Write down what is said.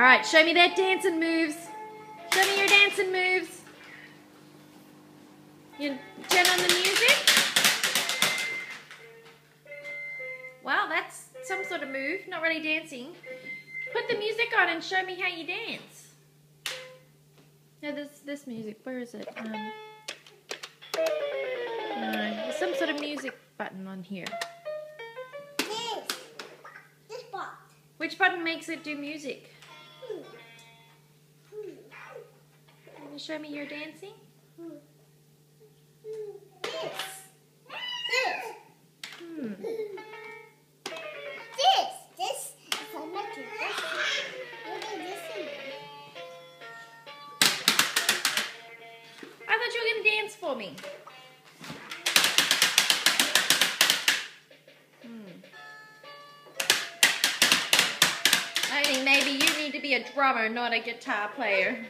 Alright, show me that dancing moves. Show me your dancing moves. You turn on the music. Well, that's some sort of move. Not really dancing. Put the music on and show me how you dance. No, this music. Where is it? No, there's some sort of music button on here. This button. Which button makes it do music? Can you show me your dancing? This. If I make it this, maybe this is I thought you were going to dance for me. I think maybe you need to be a drummer, not a guitar player.